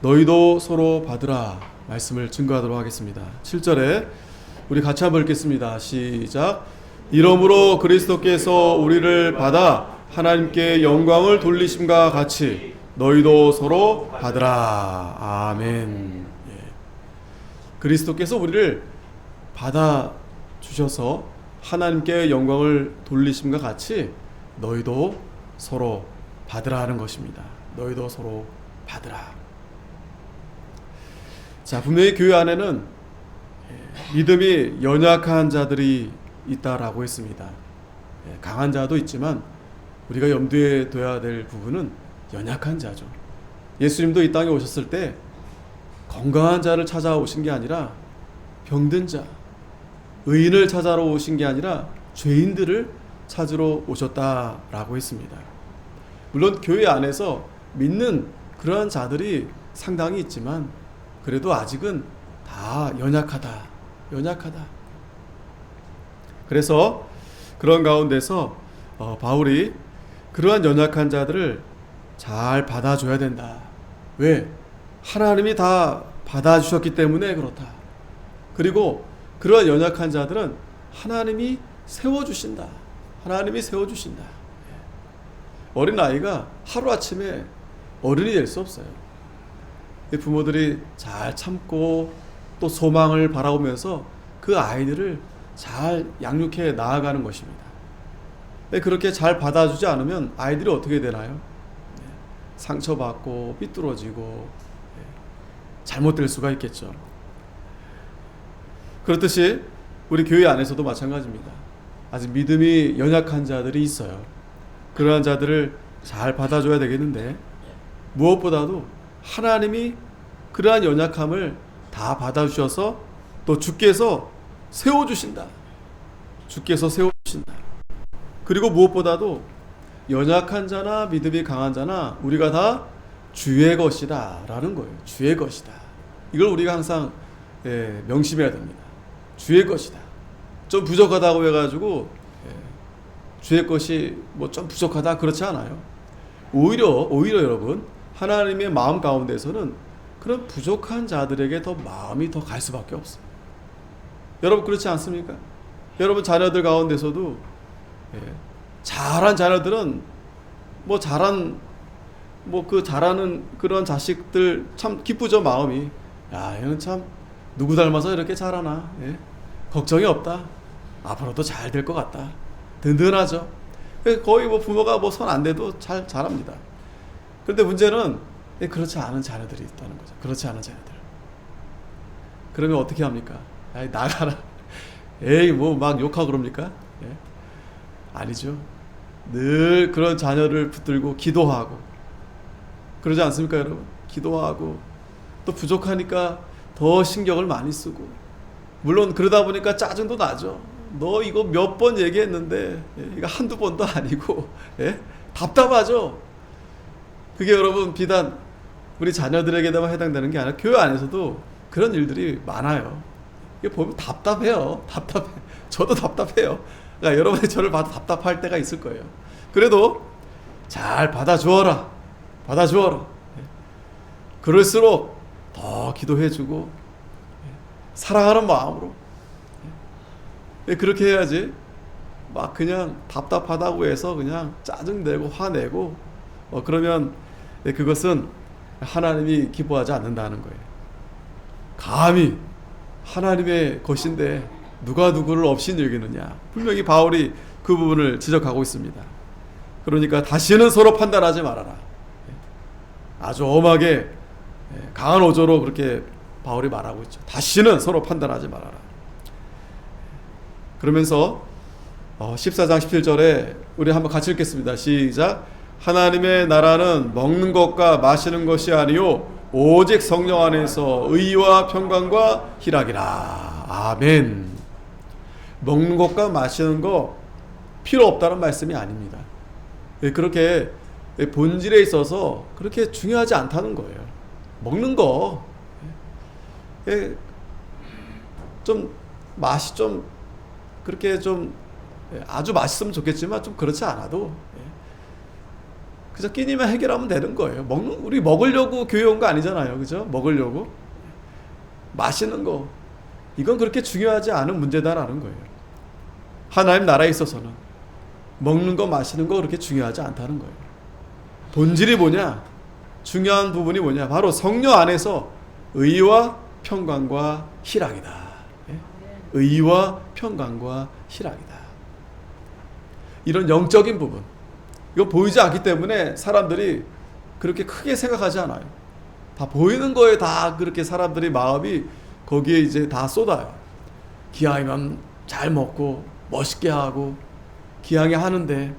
너희도 서로 받으라 말씀을 증거하도록 하겠습니다. 7절에 우리 같이 한번 읽겠습니다. 시작. 이러므로 그리스도께서 우리를 받아 하나님께 영광을 돌리심과 같이 너희도 서로 받으라. 아멘. 예. 그리스도께서 우리를 받아 주셔서 하나님께 영광을 돌리심과 같이 너희도 서로 받으라 하는 것입니다. 너희도 서로 받으라. 자, 분명히 교회 안에는 믿음이 연약한 자들이 있다라고 했습니다. 강한 자도 있지만 우리가 염두에 둬야 될 부분은 연약한 자죠. 예수님도 이 땅에 오셨을 때 건강한 자를 찾아오신 게 아니라 병든 자, 의인을 찾아러 오신 게 아니라 죄인들을 찾으러 오셨다라고 했습니다. 물론 교회 안에서 믿는 그러한 자들이 상당히 있지만 그래도 아직은 다 연약하다. 그래서 그런 가운데서 바울이 그러한 연약한 자들을 잘 받아줘야 된다. 왜? 하나님이 다 받아주셨기 때문에 그렇다. 그리고 그러한 연약한 자들은 하나님이 세워주신다. 어린아이가 하루아침에 어른이 될 수 없어요. 부모들이 잘 참고 또 소망을 바라보면서 그 아이들을 잘 양육해 나아가는 것입니다. 그렇게 잘 받아주지 않으면 아이들이 어떻게 되나요? 상처받고 삐뚤어지고 잘못될 수가 있겠죠. 그렇듯이 우리 교회 안에서도 마찬가지입니다. 아직 믿음이 연약한 자들이 있어요. 그러한 자들을 잘 받아줘야 되겠는데 무엇보다도 하나님이 그러한 연약함을 다 받아주셔서 또 주께서 세워주신다. 그리고 무엇보다도 연약한 자나 믿음이 강한 자나 우리가 다 주의 것이다 라는 거예요. 주의 것이다. 이걸 우리가 항상 명심해야 됩니다. 주의 것이다. 좀 부족하다고 해가지고 주의 것이 뭐 좀 부족하다 그렇지 않아요. 오히려 여러분 하나님의 마음 가운데서는 그런 부족한 자들에게 더 마음이 더 갈 수밖에 없습니다. 여러분 그렇지 않습니까? 여러분 자녀들 가운데서도 잘한 자녀들은 잘하는 그런 자식들 참 기쁘죠. 마음이 얘는 참 누구 닮아서 이렇게 잘하나. 걱정이 없다. 앞으로도 잘 될 것 같다. 든든하죠. 거의 부모가 손 안 대도 잘합니다. 그런데 문제는 그렇지 않은 자녀들이 있다는 거죠. 그렇지 않은 자녀들. 그러면 어떻게 합니까? 나가라. 막 욕하고 그럽니까? 아니죠. 늘 그런 자녀를 붙들고 기도하고 그러지 않습니까, 여러분? 기도하고 또 부족하니까 더 신경을 많이 쓰고 물론 그러다 보니까 짜증도 나죠. 너 이거 몇 번 얘기했는데 이거 한두 번도 아니고 답답하죠. 그게 여러분 비단 우리 자녀들에게만 해당되는 게 아니라 교회 안에서도 그런 일들이 많아요. 이게 보면 답답해요. 저도 답답해요. 그러니까 여러분이 저를 봐도 답답할 때가 있을 거예요. 그래도 잘 받아주어라. 그럴수록 더 기도해주고 사랑하는 마음으로 그렇게 해야지 막 그냥 답답하다고 해서 그냥 짜증내고 화내고 그러면 그것은 하나님이 기뻐하지 않는다는 거예요. 감히 하나님의 것인데 누가 누구를 없인 여기느냐. 분명히 바울이 그 부분을 지적하고 있습니다. 그러니까 다시는 서로 판단하지 말아라. 아주 엄하게 강한 어조로 그렇게 바울이 말하고 있죠. 다시는 서로 판단하지 말아라. 그러면서 14장 17절에 우리 한번 같이 읽겠습니다. 시작. 하나님의 나라는 먹는 것과 마시는 것이 아니요 오직 성령 안에서 의와 평강과 희락이라. 아멘. 먹는 것과 마시는 거 필요 없다는 말씀이 아닙니다. 그렇게 본질에 있어서 그렇게 중요하지 않다는 거예요. 먹는 거 좀 맛이 좀 그렇게 좀 아주 맛있으면 좋겠지만 좀 그렇지 않아도 그저 끼니만 해결하면 되는 거예요. 우리 먹으려고 교회 온 거 아니잖아요. 그죠? 먹으려고. 마시는 거. 이건 그렇게 중요하지 않은 문제다라는 거예요. 하나님 나라에 있어서는 먹는 거 마시는 거 그렇게 중요하지 않다는 거예요. 본질이 뭐냐? 중요한 부분이 뭐냐? 바로 성령 안에서 의와 평강과 희락이다. 의와 평강과 희락이다. 이런 영적인 부분. 이거 보이지 않기 때문에 사람들이 그렇게 크게 생각하지 않아요. 다 보이는 거에 다 그렇게 사람들이 마음이 거기에 이제 다 쏟아요. 기왕이면 잘 먹고 멋있게 하고 기왕에 하는데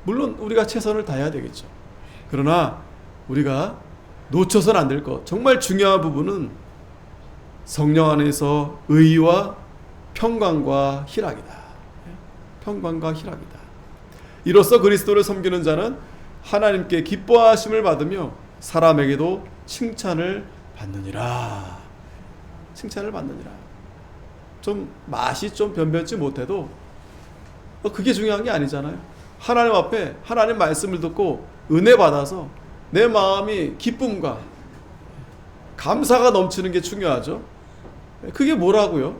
물론 우리가 최선을 다해야 되겠죠. 그러나 우리가 놓쳐서는 안 될 것, 정말 중요한 부분은 성령 안에서 의와 평강과 희락이다. 평강과 희락이다. 이로써 그리스도를 섬기는 자는 하나님께 기뻐하심을 받으며 사람에게도 칭찬을 받느니라. 칭찬을 받느니라. 좀 맛이 좀 변변치 못해도 그게 중요한 게 아니잖아요. 하나님 앞에 하나님 말씀을 듣고 은혜 받아서 내 마음이 기쁨과 감사가 넘치는 게 중요하죠. 그게 뭐라고요?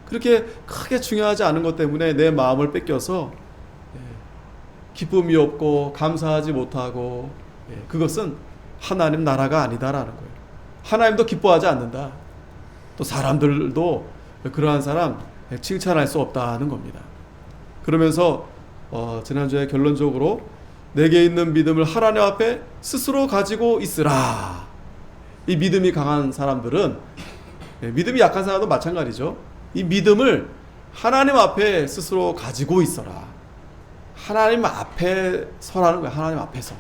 그렇게 크게 중요하지 않은 것 때문에 내 마음을 뺏겨서 기쁨이 없고 감사하지 못하고, 그것은 하나님 나라가 아니다라는 거예요. 하나님도 기뻐하지 않는다. 또 사람들도 그러한 사람 칭찬할 수 없다는 겁니다. 그러면서 지난주에 결론적으로 내게 있는 믿음을 하나님 앞에 스스로 가지고 있으라. 이 믿음이 강한 사람들은, 믿음이 약한 사람도 마찬가지죠. 이 믿음을 하나님 앞에 스스로 가지고 있어라. 하나님 앞에 서라는 거야. 하나님 앞에서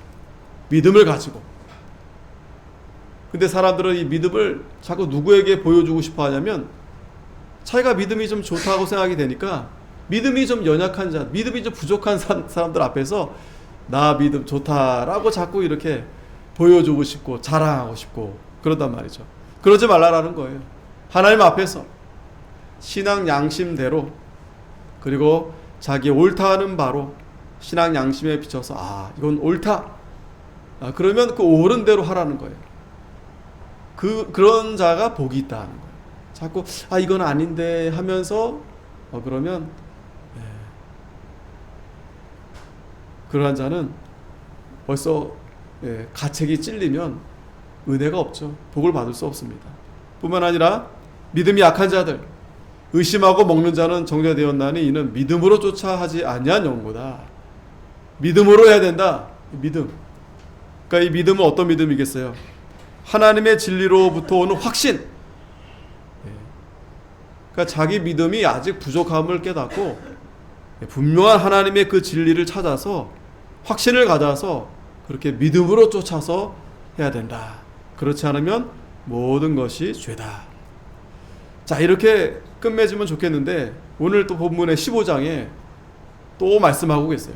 믿음을 가지고. 근데 사람들은 이 믿음을 자꾸 누구에게 보여주고 싶어 하냐면 자기가 믿음이 좀 좋다고 생각이 되니까 믿음이 좀 연약한 자, 믿음이 좀 부족한 사람들 앞에서 나 믿음 좋다라고 자꾸 이렇게 보여주고 싶고 자랑하고 싶고 그런단 말이죠. 그러지 말라라는 거예요. 하나님 앞에서 신앙 양심대로, 그리고 자기 옳다 하는 바로 신앙 양심에 비춰서 이건 옳다. 그러면 그 옳은 대로 하라는 거예요. 그런 자가 복이 있다는 거예요. 자꾸 이건 아닌데 하면서 그러면 그러한 자는 벌써 가책이 찔리면 은혜가 없죠. 복을 받을 수 없습니다. 뿐만 아니라 믿음이 약한 자들, 의심하고 먹는 자는 정죄되었나니 이는 믿음으로 쫓아 하지 아니한 연고다. 믿음으로 해야 된다. 믿음. 그러니까 이 믿음은 어떤 믿음이겠어요? 하나님의 진리로부터 오는 확신. 그러니까 자기 믿음이 아직 부족함을 깨닫고 분명한 하나님의 그 진리를 찾아서 확신을 가져서 그렇게 믿음으로 쫓아서 해야 된다. 그렇지 않으면 모든 것이 죄다. 자, 이렇게 끝맺으면 좋겠는데 오늘 또 본문의 15장에 또 말씀하고 계세요.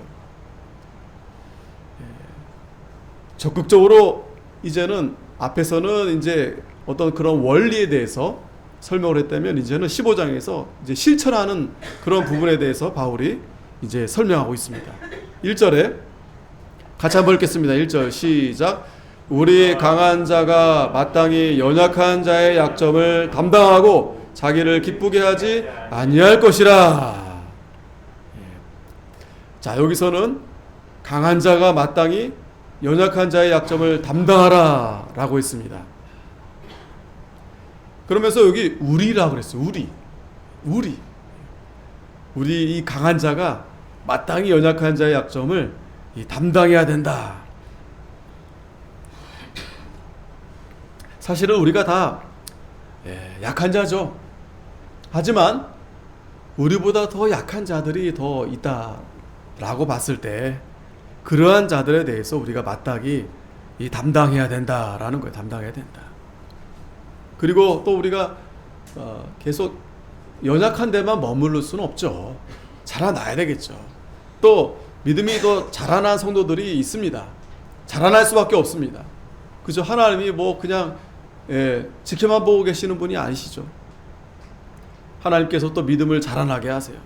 적극적으로 이제는 앞에서는 이제 어떤 그런 원리에 대해서 설명을 했다면 이제는 15장에서 이제 실천하는 그런 부분에 대해서 바울이 이제 설명하고 있습니다. 1절에 같이 한번 읽겠습니다. 1절 시작. 우리 강한 자가 마땅히 연약한 자의 약점을 담당하고 자기를 기쁘게 하지 아니할 것이라. 자, 여기서는 강한 자가 마땅히 연약한 자의 약점을 담당하라 라고 했습니다. 그러면서 여기 우리라고 그랬어요. 우리 이 강한 자가 마땅히 연약한 자의 약점을 담당해야 된다. 사실은 우리가 다 약한 자죠. 하지만 우리보다 더 약한 자들이 더 있다라고 봤을 때 그러한 자들에 대해서 우리가 마땅히 담당해야 된다라는 거예요. 담당해야 된다. 그리고 또 우리가 계속 연약한 데만 머무를 수는 없죠. 자라나야 되겠죠. 또 믿음이 더 자라난 성도들이 있습니다. 자라날 수밖에 없습니다. 그죠? 하나님이 뭐 그냥 지켜만 보고 계시는 분이 아니시죠. 하나님께서 또 믿음을 자라나게 하세요.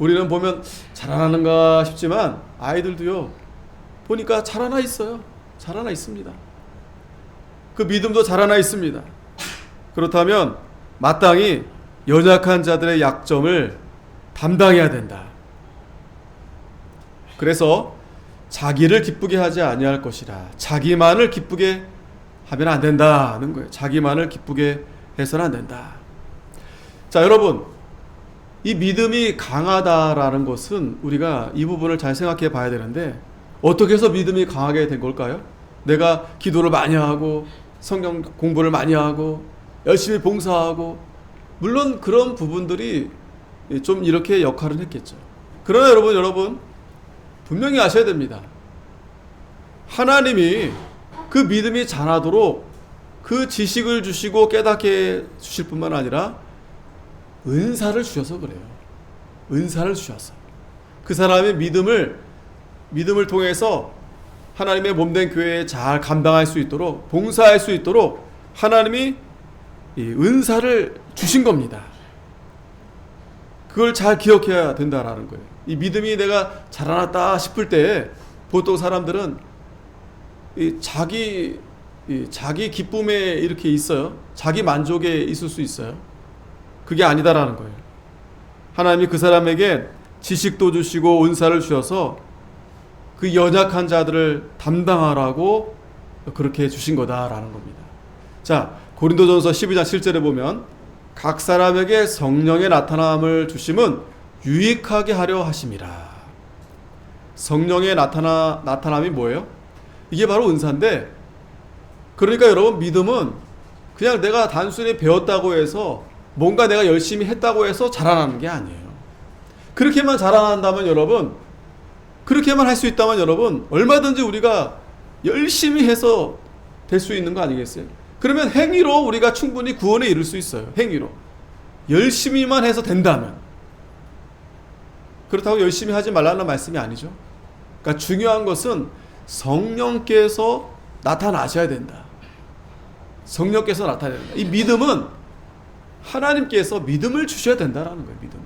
우리는 보면 자라나는가 싶지만 아이들도요, 보니까 자라나 있어요. 자라나 있습니다. 그 믿음도 자라나 있습니다. 그렇다면 마땅히 연약한 자들의 약점을 담당해야 된다. 그래서 자기를 기쁘게 하지 아니할 것이라. 자기만을 기쁘게 하면 안 된다는 거예요. 자기만을 기쁘게 해서는 안 된다. 자, 여러분, 이 믿음이 강하다라는 것은 우리가 이 부분을 잘 생각해 봐야 되는데, 어떻게 해서 믿음이 강하게 된 걸까요? 내가 기도를 많이 하고 성경 공부를 많이 하고 열심히 봉사하고, 물론 그런 부분들이 좀 이렇게 역할을 했겠죠. 그러나 여러분 분명히 아셔야 됩니다. 하나님이 그 믿음이 자라도록 그 지식을 주시고 깨닫게 주실 뿐만 아니라 은사를 주셔서 그래요. 은사를 주셔서 그 사람의 믿음을 통해서 하나님의 몸된 교회에 잘 감당할 수 있도록, 봉사할 수 있도록 하나님이 이 은사를 주신 겁니다. 그걸 잘 기억해야 된다라는 거예요. 이 믿음이 내가 자라났다 싶을 때 보통 사람들은 자기 기쁨에 이렇게 있어요. 자기 만족에 있을 수 있어요. 그게 아니다라는 거예요. 하나님이 그 사람에게 지식도 주시고 은사를 주셔서 그 연약한 자들을 담당하라고 그렇게 주신 거다라는 겁니다. 자, 고린도전서 12장 7절에 보면 각 사람에게 성령의 나타남을 주심은 유익하게 하려 하심이라. 성령의 나타남이 뭐예요? 이게 바로 은사인데, 그러니까 여러분, 믿음은 그냥 내가 단순히 배웠다고 해서 뭔가 내가 열심히 했다고 해서 자라나는 게 아니에요. 그렇게만 자라난다면 여러분, 그렇게만 할 수 있다면 여러분, 얼마든지 우리가 열심히 해서 될 수 있는 거 아니겠어요? 그러면 행위로 우리가 충분히 구원에 이를 수 있어요. 행위로. 열심히만 해서 된다면. 그렇다고 열심히 하지 말라는 말씀이 아니죠. 그러니까 중요한 것은 성령께서 나타나셔야 된다. 성령께서 나타나야 된다. 이 믿음은 하나님께서 믿음을 주셔야 된다라는 거예요. 믿음을.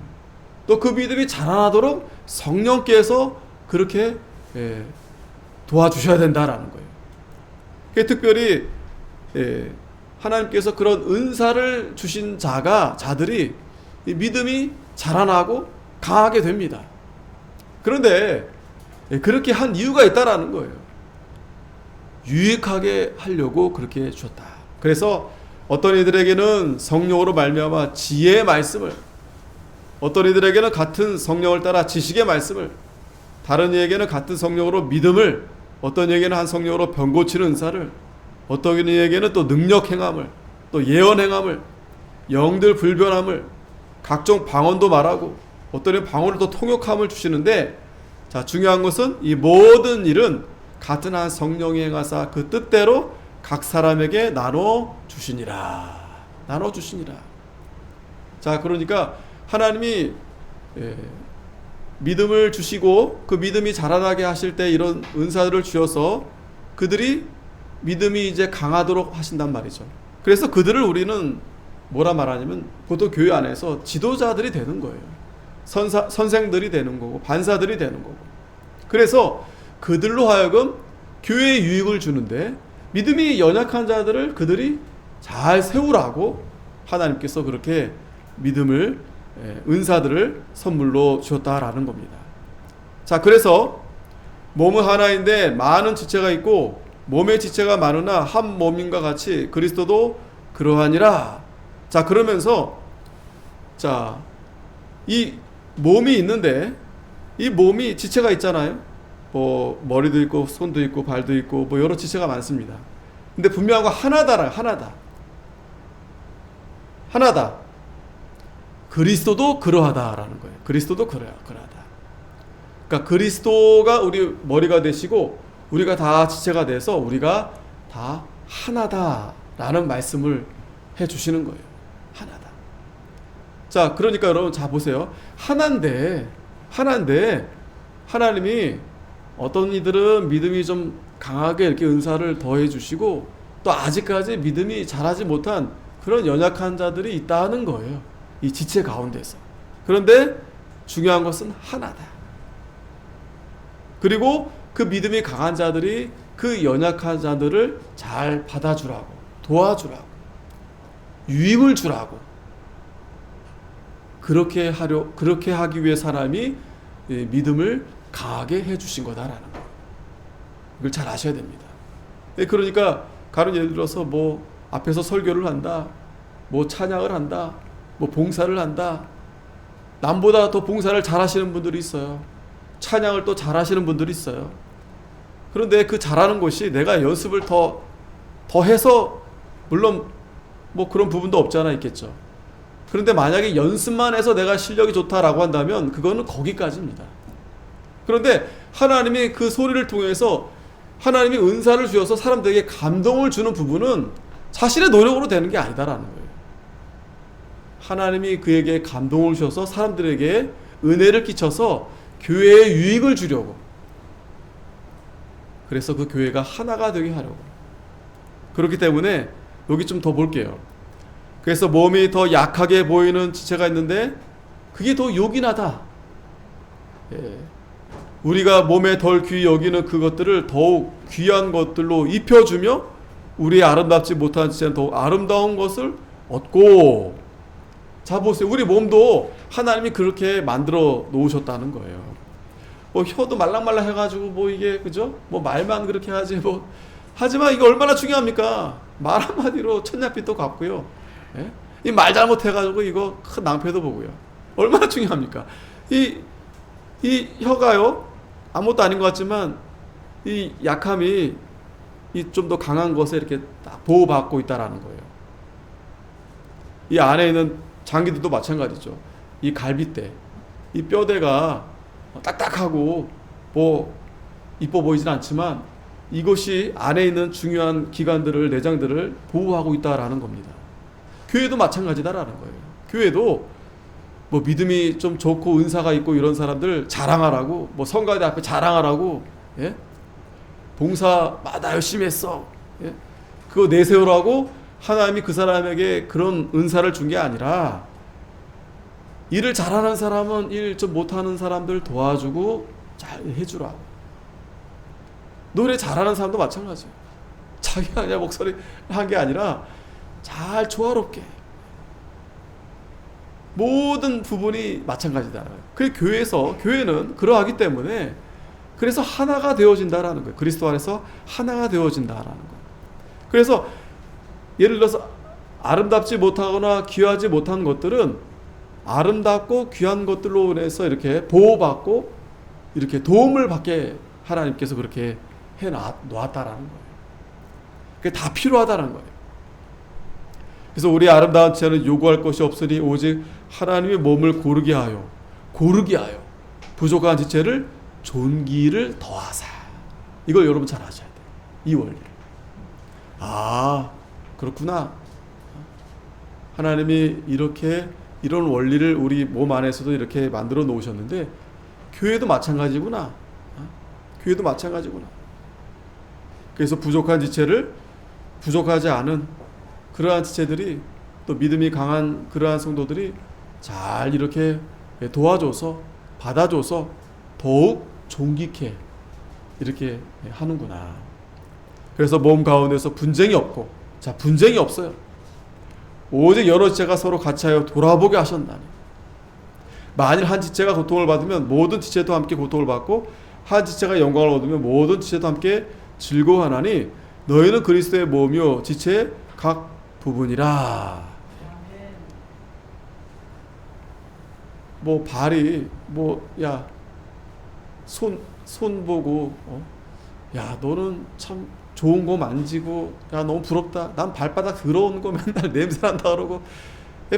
또 그 믿음이 자라나도록 성령께서 그렇게 도와주셔야 된다라는 거예요. 특별히 하나님께서 그런 은사를 주신 자들이 이 믿음이 자라나고 강하게 됩니다. 그런데 그렇게 한 이유가 있다라는 거예요. 유익하게 하려고 그렇게 주셨다. 그래서 어떤 이들에게는 성령으로 말미암아 지혜의 말씀을, 어떤 이들에게는 같은 성령을 따라 지식의 말씀을, 다른 이에게는 같은 성령으로 믿음을, 어떤 이에게는 한 성령으로 병 고치는 은사를, 어떤 이에게는 또 능력 행함을, 또 예언 행함을, 영들 불변함을, 각종 방언도 말하고, 어떤 이는 방언을 또 통역함을 주시는데, 자, 중요한 것은 이 모든 일은 같은 한 성령이 행하사 그 뜻대로 각 사람에게 나눠 주시니라. 나눠 주시니라. 자, 그러니까 하나님이 믿음을 주시고 그 믿음이 자라나게 하실 때 이런 은사들을 주셔서 그들이 믿음이 이제 강하도록 하신단 말이죠. 그래서 그들을 우리는 뭐라 말하냐면 보통 교회 안에서 지도자들이 되는 거예요. 선생들이 되는 거고 반사들이 되는 거고. 그래서 그들로 하여금 교회에 유익을 주는데, 믿음이 연약한 자들을 그들이 잘 세우라고 하나님께서 그렇게 믿음을, 은사들을 선물로 주셨다라는 겁니다. 자, 그래서 몸은 하나인데 많은 지체가 있고 몸의 지체가 많으나 한 몸인과 같이 그리스도도 그러하니라. 자, 그러면서 자, 이 몸이 있는데 이 몸이 지체가 있잖아요. 뭐 머리도 있고 손도 있고 발도 있고 뭐 여러 지체가 많습니다. 근데 분명한 거 하나다라. 하나다. 그리스도도 그러하다라는 거예요. 그리스도도 그러하다. 그러니까 그리스도가 우리 머리가 되시고 우리가 다 지체가 돼서 우리가 다 하나다라는 말씀을 해주시는 거예요. 하나다. 자, 그러니까 여러분, 자 보세요. 하나인데 하나님이 어떤 이들은 믿음이 좀 강하게 이렇게 은사를 더해 주시고 또 아직까지 믿음이 자라지 못한 그런 연약한 자들이 있다는 거예요. 이 지체 가운데서. 그런데 중요한 것은 하나다. 그리고 그 믿음이 강한 자들이 그 연약한 자들을 잘 받아주라고, 도와주라고, 유익을 주라고, 그렇게 하기 위해 사람이 믿음을 강하게 해주신 거다라는 거예요. 이걸 잘 아셔야 됩니다. 그러니까 가령 예를 들어서 뭐 앞에서 설교를 한다, 뭐 찬양을 한다, 뭐 봉사를 한다. 남보다 더 봉사를 잘 하시는 분들이 있어요. 찬양을 또 잘 하시는 분들이 있어요. 그런데 그 잘하는 것이 내가 연습을 더 해서, 물론 뭐 그런 부분도 없지 않아 있겠죠. 그런데 만약에 연습만 해서 내가 실력이 좋다라고 한다면 그거는 거기까지입니다. 그런데 하나님이 그 소리를 통해서 하나님이 은사를 주어서 사람들에게 감동을 주는 부분은 자신의 노력으로 되는 게 아니다라는 거예요. 하나님이 그에게 감동을 주셔서 사람들에게 은혜를 끼쳐서 교회에 유익을 주려고, 그래서 그 교회가 하나가 되게 하려고. 그렇기 때문에 여기 좀 더 볼게요. 그래서 몸이 더 약하게 보이는 지체가 있는데 그게 더 요긴하다. 우리가 몸에 덜 귀히 여기는 그것들을 더욱 귀한 것들로 입혀주며 우리의 아름답지 못한 지체는 더욱 아름다운 것을 얻고. 자 보세요. 우리 몸도 하나님이 그렇게 만들어 놓으셨다는 거예요. 뭐 혀도 말랑말랑 해가지고 뭐 이게 그죠? 뭐 말만 그렇게 하지 뭐. 하지만 이게 얼마나 중요합니까? 말 한마디로 천냥빚도 갚고요. 예? 이 말 잘못해가지고 이거 큰 낭패도 보고요. 얼마나 중요합니까? 이 혀가요, 아무것도 아닌 것 같지만 이 약함이 이 좀 더 강한 것에 이렇게 딱 보호받고 있다라는 거예요. 이 안에 있는 장기들도 마찬가지죠. 이 갈비대, 이 뼈대가 딱딱하고 뭐 이뻐 보이진 않지만 이것이 안에 있는 중요한 기관들을, 내장들을 보호하고 있다라는 겁니다. 교회도 마찬가지다라는 거예요. 교회도 뭐 믿음이 좀 좋고 은사가 있고 이런 사람들 자랑하라고, 뭐 성가대 앞에 자랑하라고, 예? 봉사마다 열심히 했어, 예? 그거 내세우라고 하나님이 그 사람에게 그런 은사를 준 게 아니라, 일을 잘하는 사람은 일 좀 못하는 사람들 도와주고 잘 해주라고. 노래 잘하는 사람도 마찬가지예요. 자기가 그냥 목소리 한 게 아니라 잘 조화롭게 모든 부분이 마찬가지다. 그 교회는 그러하기 때문에 그래서 하나가 되어진다라는 거예요. 그리스도 안에서 하나가 되어진다라는 거예요. 그래서 예를 들어서 아름답지 못하거나 귀하지 못한 것들은 아름답고 귀한 것들로 인해서 이렇게 보호받고 이렇게 도움을 받게 하나님께서 그렇게 해 놓았다라는 거예요. 그게 다 필요하다는 거예요. 그래서 우리 아름다운 지체는 요구할 것이 없으니 오직 하나님의 몸을 고르게 하여 부족한 지체를 존귀를 더하사. 이걸 여러분 잘 아셔야 돼요. 이 원리를. 아, 그렇구나. 하나님이 이런 원리를 우리 몸 안에서도 이렇게 만들어 놓으셨는데 교회도 마찬가지구나. 교회도 마찬가지구나. 그래서 부족한 지체를 부족하지 않은 그러한 지체들이, 또 믿음이 강한 그러한 성도들이 잘 이렇게 도와줘서 받아줘서 더욱 존귀케 이렇게 하는구나. 그래서 몸 가운데서 분쟁이 없고, 자, 분쟁이 없어요. 오직 여러 지체가 서로 같이하여 돌아보게 하셨나니. 만일 한 지체가 고통을 받으면 모든 지체도 함께 고통을 받고, 한 지체가 영광을 얻으면 모든 지체도 함께 즐거워하나니 너희는 그리스도의 몸이요 지체의 각 부분이라. 뭐 발이 손 보고 야 너는 참 좋은 거 만지고, 야 너무 부럽다, 난 발바닥 더러운 거 맨날 냄새난다 그러고,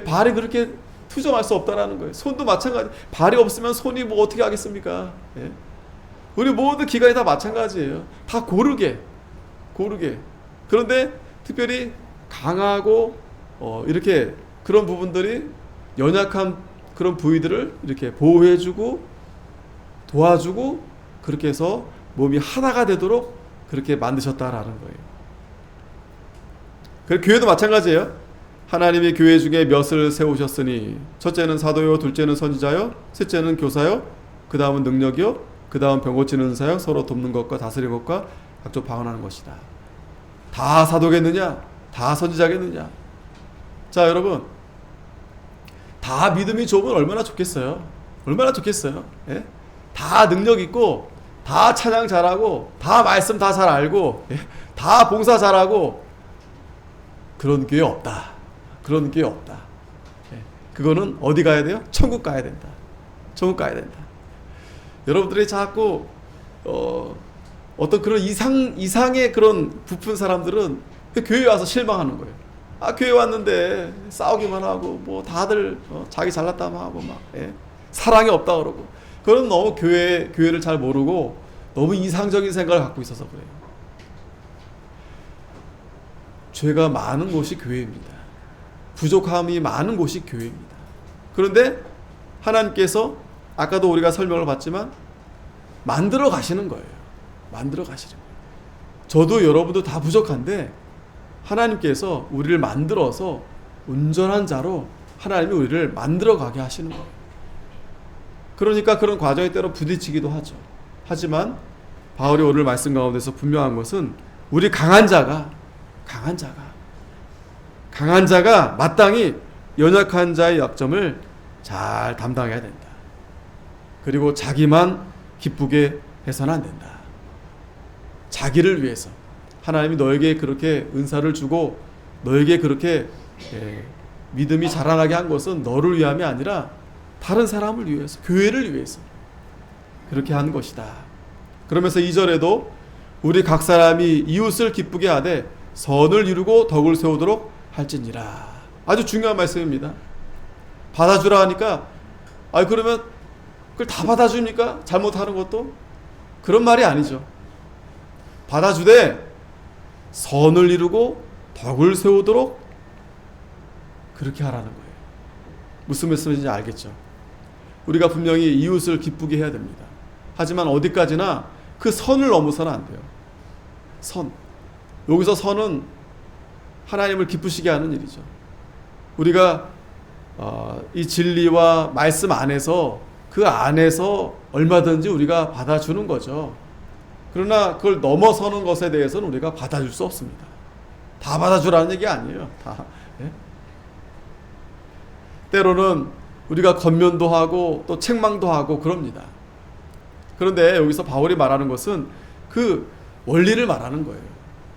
발이 그렇게 투정할 수 없다라는 거예요. 손도 마찬가지. 발이 없으면 손이 뭐 어떻게 하겠습니까? 예? 우리 모든 기관이 다 마찬가지예요. 다 고르게. 그런데 특별히 강하고 이렇게 그런 부분들이 연약한 그런 부위들을 이렇게 보호해주고 도와주고, 그렇게 해서 몸이 하나가 되도록 그렇게 만드셨다라는 거예요. 그리고 교회도 마찬가지예요. 하나님이 교회 중에 몇을 세우셨으니 첫째는 사도요, 둘째는 선지자요, 셋째는 교사요, 그 다음은 능력이요, 그 다음 병 고치는 사역, 서로 돕는 것과 다스리는 것과 각종 방언하는 것이다. 다 사도겠느냐? 다 선지자겠느냐? 자, 여러분, 다 믿음이 좋으면 얼마나 좋겠어요? 얼마나 좋겠어요? 예? 다 능력 있고, 다 찬양 잘하고, 다 말씀 다 잘 알고, 예? 다 봉사 잘하고, 그런 교회 없다. 그런 교회 없다. 예? 그거는 어디 가야 돼요? 천국 가야 된다. 천국 가야 된다. 여러분들이 자꾸 어떤 그런 이상의 그런 부푼 사람들은 교회에 와서 실망하는 거예요. 아, 교회 왔는데 싸우기만 하고 뭐 다들 자기 잘났다만 하고 막 사랑이 없다 그러고, 그건 너무 교회를 잘 모르고 너무 이상적인 생각을 갖고 있어서 그래요. 죄가 많은 곳이 교회입니다. 부족함이 많은 곳이 교회입니다. 그런데 하나님께서 아까도 우리가 설명을 봤지만 만들어 가시는 거예요. 만들어 가시는 거예요. 저도 여러분도 다 부족한데 하나님께서 우리를 만들어서 온전한 자로 하나님이 우리를 만들어 가게 하시는 거예요. 그러니까 그런 과정에 때로 부딪히기도 하죠. 하지만 바울이 오늘 말씀 가운데서 분명한 것은 우리 강한 자가 마땅히 연약한 자의 약점을 잘 담당해야 된다. 그리고 자기만 기쁘게 해서는 안 된다. 자기를 위해서 하나님이 너에게 그렇게 은사를 주고 너에게 그렇게 믿음이 자라나게 한 것은 너를 위함이 아니라 다른 사람을 위해서, 교회를 위해서 그렇게 한 것이다. 그러면서 2절에도 우리 각 사람이 이웃을 기쁘게 하되 선을 이루고 덕을 세우도록 할지니라. 아주 중요한 말씀입니다. 받아주라 하니까 그러면 그걸 다 받아줍니까? 잘못하는 것도? 그런 말이 아니죠. 받아주되 선을 이루고 덕을 세우도록 그렇게 하라는 거예요. 무슨 말씀인지 알겠죠? 우리가 분명히 이웃을 기쁘게 해야 됩니다. 하지만 어디까지나 그 선을 넘어서는 안 돼요. 선. 여기서 선은 하나님을 기쁘시게 하는 일이죠. 우리가 이 진리와 말씀 안에서, 그 안에서 얼마든지 우리가 받아주는 거죠. 그러나 그걸 넘어서는 것에 대해서는 우리가 받아줄 수 없습니다. 다 받아주라는 얘기 아니에요. 다. 예? 때로는 우리가 권면도 하고 또 책망도 하고 그럽니다. 그런데 여기서 바울이 말하는 것은 그 원리를 말하는 거예요.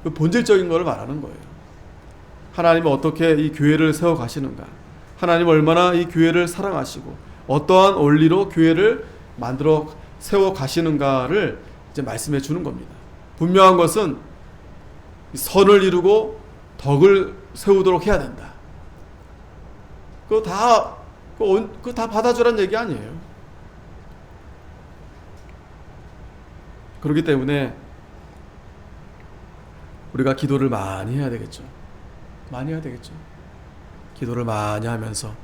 그 본질적인 것을 말하는 거예요. 하나님은 어떻게 이 교회를 세워 가시는가? 하나님 얼마나 이 교회를 사랑하시고 어떠한 원리로 교회를 만들어 세워 가시는가를 이제 말씀해 주는 겁니다. 분명한 것은 선을 이루고 덕을 세우도록 해야 된다. 그거 다 받아주라는 얘기 아니에요. 그렇기 때문에 우리가 기도를 많이 해야 되겠죠. 많이 해야 되겠죠. 기도를 많이 하면서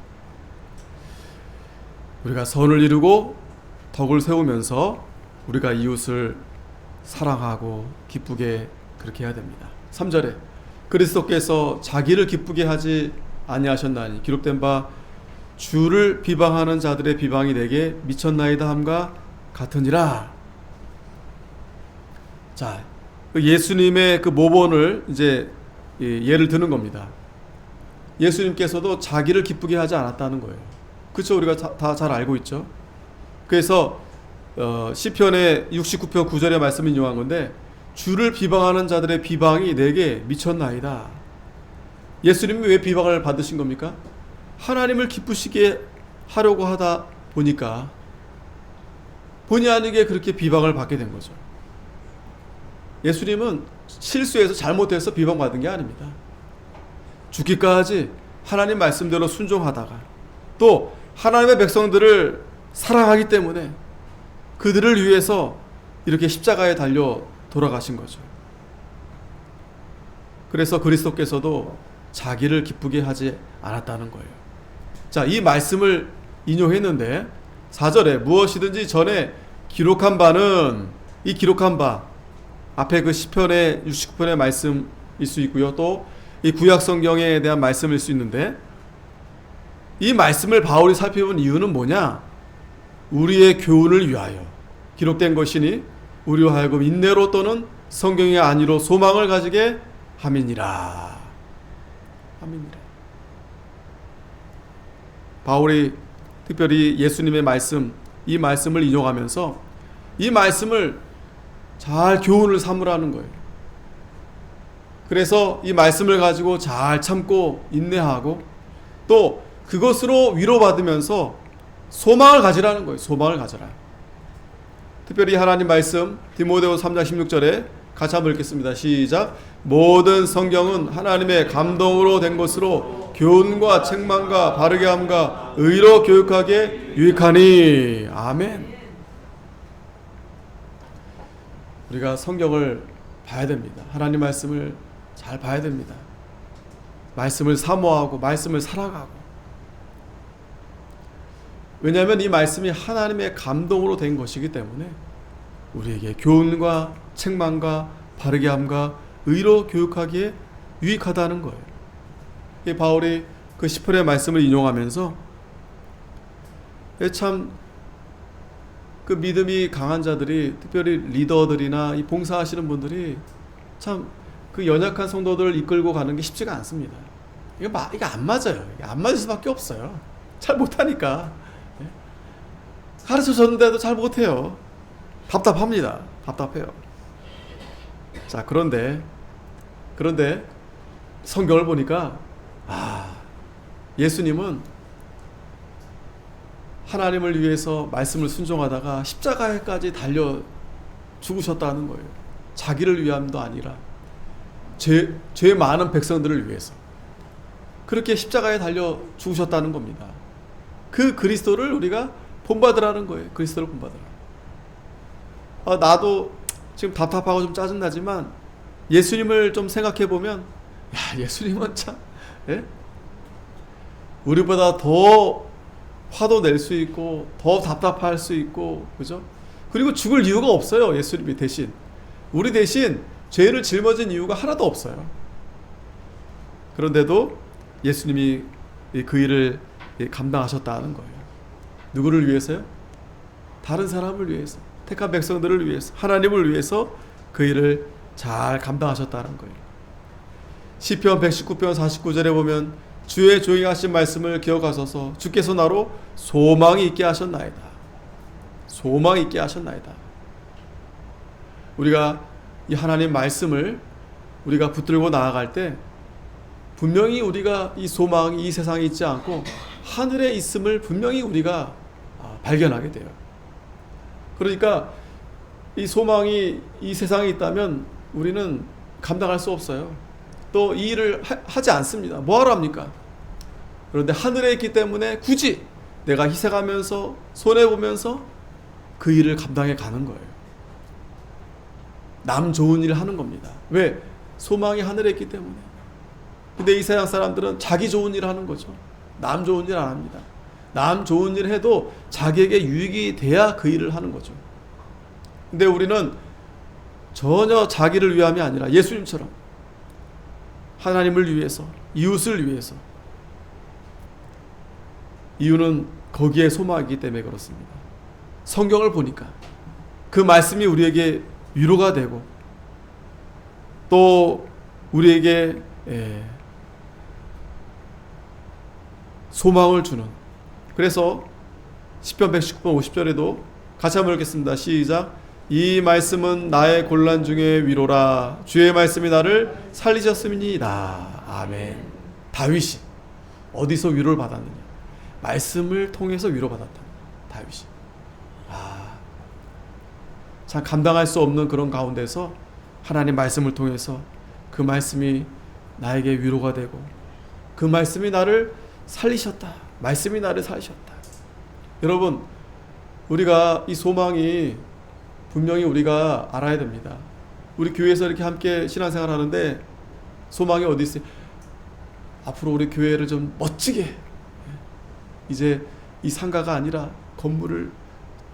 우리가 선을 이루고 덕을 세우면서 우리가 이웃을 사랑하고 기쁘게 그렇게 해야 됩니다. 3절에 그리스도께서 자기를 기쁘게 하지 아니하셨나니 기록된 바 주를 비방하는 자들의 비방이 내게 미쳤나이다 함과 같으니라. 자, 예수님의 그 모본을 이제 예를 드는 겁니다. 예수님께서도 자기를 기쁘게 하지 않았다는 거예요. 그렇죠? 우리가 다 잘 알고 있죠. 그래서 시편의 69편 9절의 말씀을 인용한 건데 주를 비방하는 자들의 비방이 내게 미쳤나이다. 예수님이 왜 비방을 받으신 겁니까? 하나님을 기쁘시게 하려고 하다 보니까 본의 아니게 그렇게 비방을 받게 된 거죠. 예수님은 실수해서 잘못해서 비방받은 게 아닙니다. 죽기까지 하나님 말씀대로 순종하다가 또 하나님의 백성들을 사랑하기 때문에 그들을 위해서 이렇게 십자가에 달려 돌아가신 거죠. 그래서 그리스도께서도 자기를 기쁘게 하지 않았다는 거예요. 자, 이 말씀을 인용했는데 4절에 무엇이든지 전에 기록한 바는, 이 기록한 바 앞에 그 시편의 69편의 말씀일 수 있고요. 또 이 구약 성경에 대한 말씀일 수 있는데 이 말씀을 바울이 살펴본 이유는 뭐냐? 우리의 교훈을 위하여 기록된 것이니 우리로 하여금 인내로 또는 성경의 안위로 소망을 가지게 함이니라. 함이니라. 바울이 특별히 예수님의 말씀, 이 말씀을 인용하면서 이 말씀을 잘 교훈을 삼으라는 거예요. 그래서 이 말씀을 가지고 잘 참고 인내하고 또 그것으로 위로받으면서 소망을 가지라는 거예요. 소망을 가져라. 특별히 하나님 말씀 디모데후서 3장 16절에 같이 한번 읽겠습니다. 시작. 모든 성경은 하나님의 감동으로 된 것으로 교훈과 책망과 바르게 함과 의로 교육하기에 유익하니. 아멘. 우리가 성경을 봐야 됩니다. 하나님 말씀을 잘 봐야 됩니다. 말씀을 사모하고 말씀을 살아가고. 왜냐하면 이 말씀이 하나님의 감동으로 된 것이기 때문에 우리에게 교훈과 책망과 바르게 함과 의로 교육하기에 유익하다는 거예요. 이 바울이 그 시편의 말씀을 인용하면서 참 그 믿음이 강한 자들이, 특별히 리더들이나 이 봉사하시는 분들이 참 그 연약한 성도들을 이끌고 가는 게 쉽지가 않습니다. 이거 안 맞아요. 안 맞을 수밖에 없어요. 잘 못하니까. 가르쳐 줬는데도 잘 못해요. 답답합니다. 답답해요. 자, 그런데 성경을 보니까 예수님은 하나님을 위해서 말씀을 순종하다가 십자가에까지 달려 죽으셨다는 거예요. 자기를 위함도 아니라 죄 많은 백성들을 위해서 그렇게 십자가에 달려 죽으셨다는 겁니다. 그 그리스도를 우리가 본받으라는 거예요. 그리스도를 본받으라. 나도 지금 답답하고 좀 짜증나지만 예수님을 좀 생각해 보면 예수님은 참 우리보다 더 화도 낼 수 있고 더 답답할 수 있고, 그죠? 그리고 죽을 이유가 없어요. 예수님이 대신 우리 대신 죄를 짊어진 이유가 하나도 없어요. 그런데도 예수님이 그 일을 감당하셨다는 거예요. 누구를 위해서요? 다른 사람을 위해서, 택한 백성들을 위해서, 하나님을 위해서 그 일을 잘 감당하셨다는 거예요. 시편 119편 49절에 보면 주의 조용히 하신 말씀을 기억하소서. 주께서 나로 소망이 있게 하셨나이다. 소망이 있게 하셨나이다. 우리가 이 하나님 말씀을 우리가 붙들고 나아갈 때 분명히 우리가 이 소망이 이 세상에 있지 않고 하늘에 있음을 분명히 우리가 발견하게 돼요. 그러니까 이 소망이 이 세상에 있다면 우리는 감당할 수 없어요. 또 이 일을 하지 않습니다. 뭐하러 합니까? 그런데 하늘에 있기 때문에 굳이 내가 희생하면서 손해보면서 그 일을 감당해 가는 거예요. 남 좋은 일을 하는 겁니다. 왜? 소망이 하늘에 있기 때문에. 근데 이 세상 사람들은 자기 좋은 일을 하는 거죠. 남 좋은 일 안 합니다. 남 좋은 일 해도 자기에게 유익이 돼야 그 일을 하는 거죠. 근데 우리는 전혀 자기를 위함이 아니라 예수님처럼 하나님을 위해서, 이웃을 위해서. 이유는 거기에 소망이기 때문에 그렇습니다. 성경을 보니까 그 말씀이 우리에게 위로가 되고 또 우리에게 소망을 주는. 그래서 시편 119편 50절에도 같이 한번 읽겠습니다. 시작. 이 말씀은 나의 곤란 중에 위로라. 주의 말씀이 나를 살리셨음이니이다. 아멘. 다윗이 어디서 위로를 받았느냐? 말씀을 통해서 위로받았다. 다윗이. 참 감당할 수 없는 그런 가운데서 하나님 말씀을 통해서 그 말씀이 나에게 위로가 되고 그 말씀이 나를 살리셨다. 말씀이 나를 살리셨다. 여러분, 우리가 이 소망이 분명히 우리가 알아야 됩니다. 우리 교회에서 이렇게 함께 신앙생활 하는데 소망이 어디 있어요? 앞으로 우리 교회를 좀 멋지게, 이제 이 상가가 아니라 건물을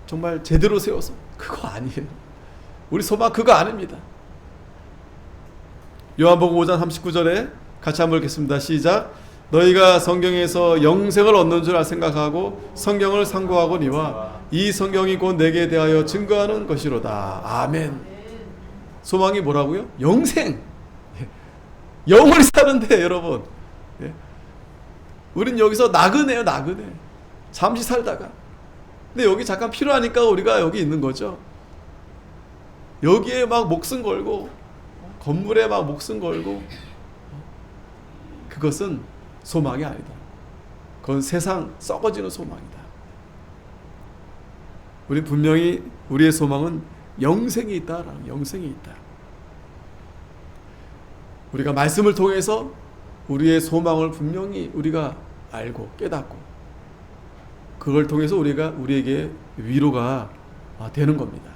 정말 제대로 세워서, 그거 아니에요. 우리 소망 그거 아닙니다. 요한복음 5장 39절에 같이 한번 읽겠습니다. 시작. 너희가 성경에서 영생을 얻는 줄 생각하고 성경을 상고하거니와 이 성경이 곧 내게 대하여 증거하는 것이로다. 아멘. 소망이 뭐라고요? 영생. 영원히 사는데 여러분. 우린 여기서 나그네요, 나그네. 잠시 살다가. 근데 여기 잠깐 필요하니까 우리가 여기 있는 거죠. 여기에 막 목숨 걸고, 건물에 막 목숨 걸고, 그것은 소망이 아니다. 그건 세상 썩어지는 소망이다. 우리 분명히 우리의 소망은 영생이 있다. 영생이 있다. 우리가 말씀을 통해서 우리의 소망을 분명히 우리가 알고 깨닫고 그걸 통해서 우리에게 위로가 되는 겁니다.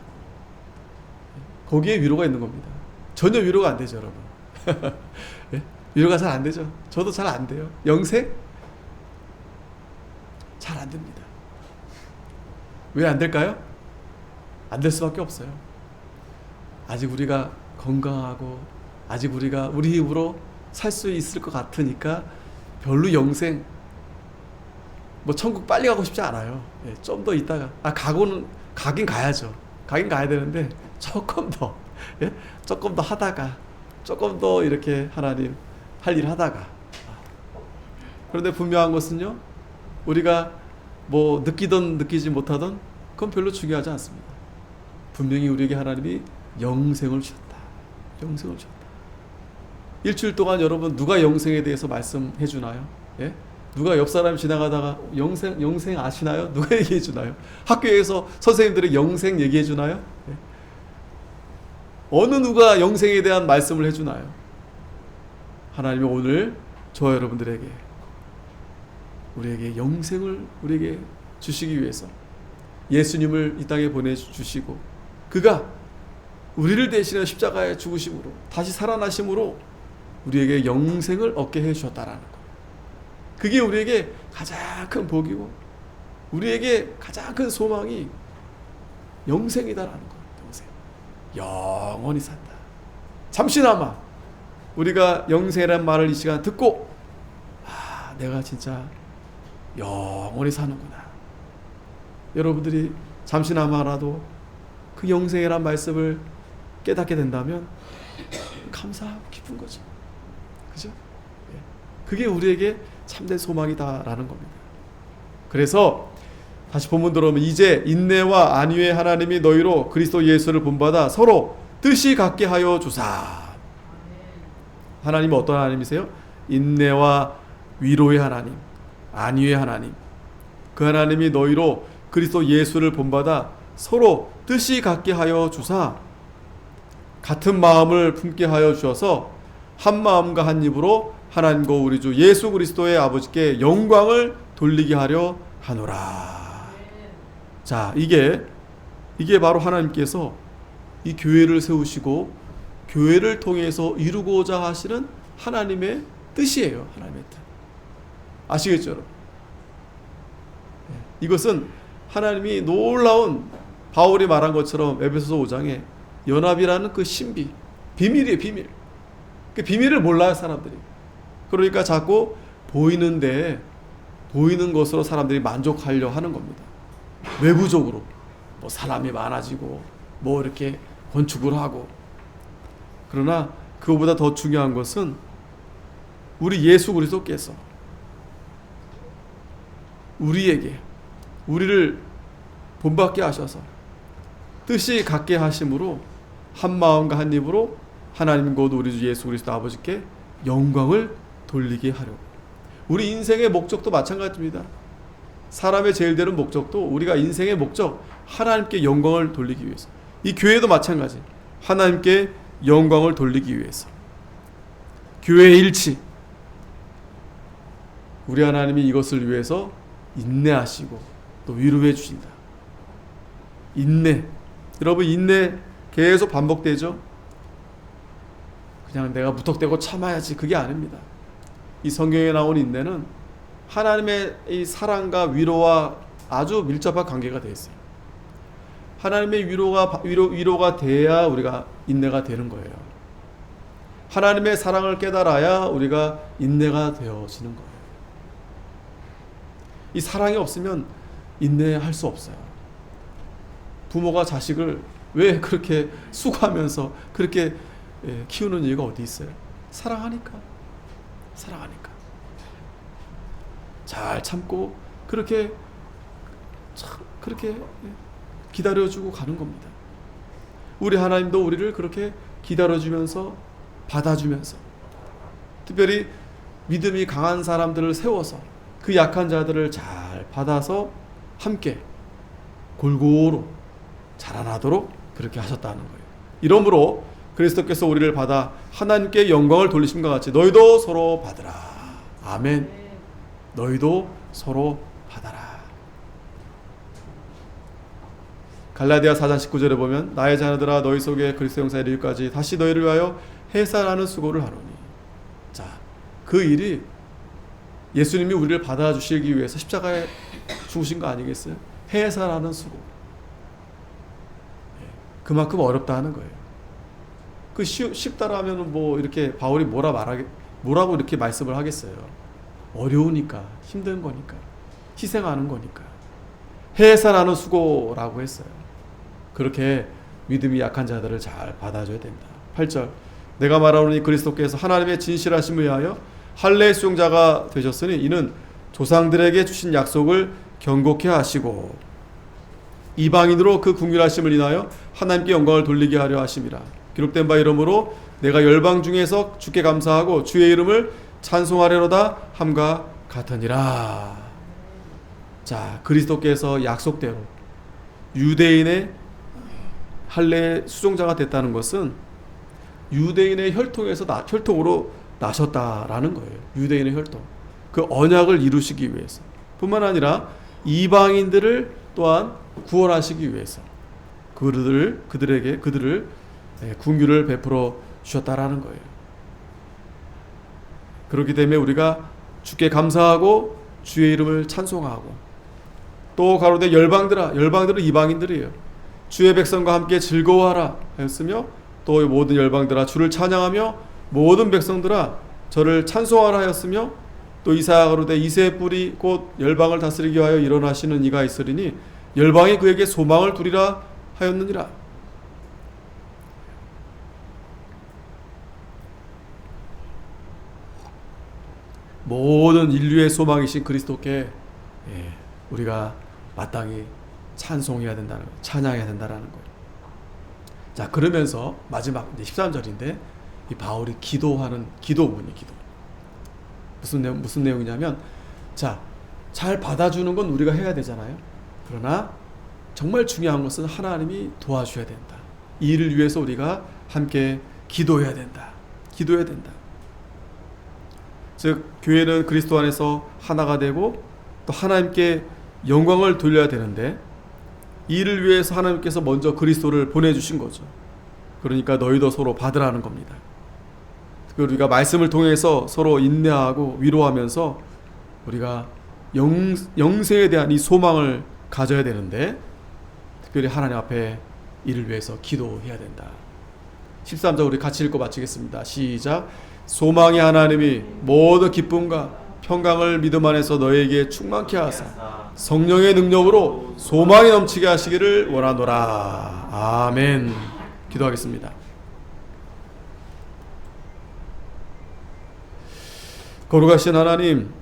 거기에 위로가 있는 겁니다. 전혀 위로가 안 되죠, 여러분. 예? 위로가 잘 안 되죠. 저도 잘 안 돼요. 영생? 잘 안 됩니다. 왜 안 될까요? 안 될 수밖에 없어요. 아직 우리가 건강하고 아직 우리가 우리 힘으로 살 수 있을 것 같으니까 별로 영생 뭐 천국 빨리 가고 싶지 않아요. 예, 좀 더 있다가 가긴 가야죠. 가긴 가야 되는데 조금 더 조금 더 하다가 조금 더 이렇게 하나님 할 일 하다가 그런데 분명한 것은요, 우리가 뭐 느끼든 느끼지 못하든 그건 별로 중요하지 않습니다. 분명히 우리에게 하나님이 영생을 주셨다. 영생을 주셨다. 일주일 동안 여러분 누가 영생에 대해서 말씀해 주나요? 예? 누가 옆 사람 지나가다가 영생 아시나요? 누가 얘기해 주나요? 학교에서 선생님들이 영생 얘기해 주나요? 예? 어느 누가 영생에 대한 말씀을 해 주나요? 하나님이 오늘 저와 여러분들에게 우리에게 영생을 우리에게 주시기 위해서 예수님을 이 땅에 보내주시고 그가 우리를 대신해 십자가에 죽으심으로 다시 살아나심으로 우리에게 영생을 얻게 해주셨다라는 것. 그게 우리에게 가장 큰 복이고 우리에게 가장 큰 소망이 영생이다라는 것. 영생. 영원히 산다. 잠시나마 우리가 영생이라는 말을 이 시간 듣고 내가 진짜 영원히 사는구나. 여러분들이 잠시나마라도 그 영생이란 말씀을 깨닫게 된다면 감사하고 기쁜 거죠. 그죠? 그게 우리에게 참된 소망이다라는 겁니다. 그래서 다시 본문 들어오면 이제 인내와 안위의 하나님이 너희로 그리스도 예수를 본받아 서로 뜻이 같게 하여 주사. 하나님은 어떤 하나님이세요? 인내와 위로의 하나님, 안위의 하나님. 그 하나님이 너희로 그리스도 예수를 본받아 서로 뜻이 같게 하여 주사 같은 마음을 품게 하여 주셔서 한 마음과 한 입으로 하나님과 우리 주 예수 그리스도의 아버지께 영광을 돌리게 하려 하노라. 자, 이게 바로 하나님께서 이 교회를 세우시고 교회를 통해서 이루고자 하시는 하나님의 뜻이에요. 하나님의 뜻. 아시겠죠, 여러분? 이것은 하나님이 놀라운 바울이 말한 것처럼 에베소서 5장에 연합이라는 그 신비, 비밀이에요, 비밀. 그 비밀을 몰라요, 사람들이. 그러니까 자꾸 보이는 것으로 사람들이 만족하려 하는 겁니다. 외부적으로 뭐 사람이 많아지고 뭐 이렇게 건축을 하고. 그러나 그거보다 더 중요한 것은 우리 예수 그리스도께서 우리를 본받게 하셔서 뜻이 같게 하심으로 한 마음과 한 입으로 하나님 곧 우리 주 예수 그리스도 아버지께 영광을 돌리게 하려고. 우리 인생의 목적도 마찬가지입니다. 사람의 제일 되는 목적도 우리가 인생의 목적 하나님께 영광을 돌리기 위해서. 이 교회도 마찬가지. 하나님께 영광을 돌리기 위해서. 교회의 일치. 우리 하나님이 이것을 위해서 인내하시고 또 위로해 주신다. 인내. 여러분, 인내 계속 반복되죠? 그냥 내가 무턱대고 참아야지, 그게 아닙니다. 이 성경에 나온 인내는 하나님의 이 사랑과 위로와 아주 밀접한 관계가 되어 있어요. 하나님의 위로가 돼야 우리가 인내가 되는 거예요. 하나님의 사랑을 깨달아야 우리가 인내가 되어지는 거예요. 이 사랑이 없으면 인내할 수 없어요. 부모가 자식을 왜 그렇게 수고하면서 그렇게 키우는 이유가 어디 있어요? 사랑하니까. 사랑하니까. 잘 참고 그렇게 기다려주고 가는 겁니다. 우리 하나님도 우리를 그렇게 기다려주면서 받아주면서, 특별히 믿음이 강한 사람들을 세워서 그 약한 자들을 잘 받아서 함께 골고루 자라나도록 그렇게 하셨다는 거예요. 이러므로 그리스도께서 우리를 받아 하나님께 영광을 돌리심과 같이 너희도 서로 받으라. 아멘. 너희도 서로 받아라. 갈라디아 4장 19절에 보면 나의 자녀들아 너희 속에 그리스도 형상에 이르기까지 다시 너희를 위하여 해산하는 수고를 하노니. 자, 그 일이 예수님이 우리를 받아주시기 위해서 십자가에 죽으신 거 아니겠어요? 해산하는 수고. 그만큼 어렵다 하는 거예요. 그 쉽다라면 뭐 이렇게 바울이 뭐라고 이렇게 말씀을 하겠어요? 어려우니까, 힘든 거니까, 희생하는 거니까. 해산하는 수고라고 했어요. 그렇게 믿음이 약한 자들을 잘 받아줘야 된다. 8절 내가 말하노니 그리스도께서 하나님의 진실하심을 위하여 할례의 수용자가 되셨으니 이는 조상들에게 주신 약속을 경고케 하시고 이방인으로 그 긍휼하심을 인하여 하나님께 영광을 돌리게 하려 하심이라. 기록된 바 이러므로 내가 열방 중에서 주께 감사하고 주의 이름을 찬송하려다 함과 같으니라. 자, 그리스도께서 약속대로 유대인의 할례 수종자가 됐다는 것은 유대인의 혈통으로 나셨다라는 거예요. 유대인의 혈통. 그 언약을 이루시기 위해서 뿐만 아니라 이방인들을 또한 구원하시기 위해서 그들을 긍휼을 베풀어 주셨다라는 거예요. 그렇기 때문에 우리가 주께 감사하고 주의 이름을 찬송하고 또 가로되 열방들은 이방인들이에요. 주의 백성과 함께 즐거워하라 하였으며 또 모든 열방들아 주를 찬양하며 모든 백성들아 저를 찬송하라 하였으며 또 이사야 가로되 이새의 뿔이 곧 열방을 다스리기 위하여 일어나시는 이가 있으리니 열방이 그에게 소망을 두리라 하였느니라. 모든 인류의 소망이신 그리스도께 우리가 마땅히 찬송해야 된다는 거예요. 찬양해야 된다는 거예요. 자, 그러면서 마지막 13절인데 이 바울이 기도하는 기도문이 기도. 무슨 내용이냐면, 자, 잘 받아주는 건 우리가 해야 되잖아요. 그러나 정말 중요한 것은 하나님이 도와줘야 된다. 이 일을 위해서 우리가 함께 기도해야 된다. 기도해야 된다. 즉 교회는 그리스도 안에서 하나가 되고 또 하나님께 영광을 돌려야 되는데 이 일을 위해서 하나님께서 먼저 그리스도를 보내주신 거죠. 그러니까 너희도 서로 받으라는 겁니다. 우리가 말씀을 통해서 서로 인내하고 위로하면서 우리가 영생에 대한 이 소망을 가져야 되는데 특별히 하나님 앞에 이를 위해서 기도해야 된다. 13절 우리 같이 읽고 마치겠습니다. 시작. 소망의 하나님이 모든 기쁨과 평강을 믿음 안에서 너희에게 충만케 하사 성령의 능력으로 소망이 넘치게 하시기를 원하노라. 아멘. 기도하겠습니다. 거룩하신 하나님,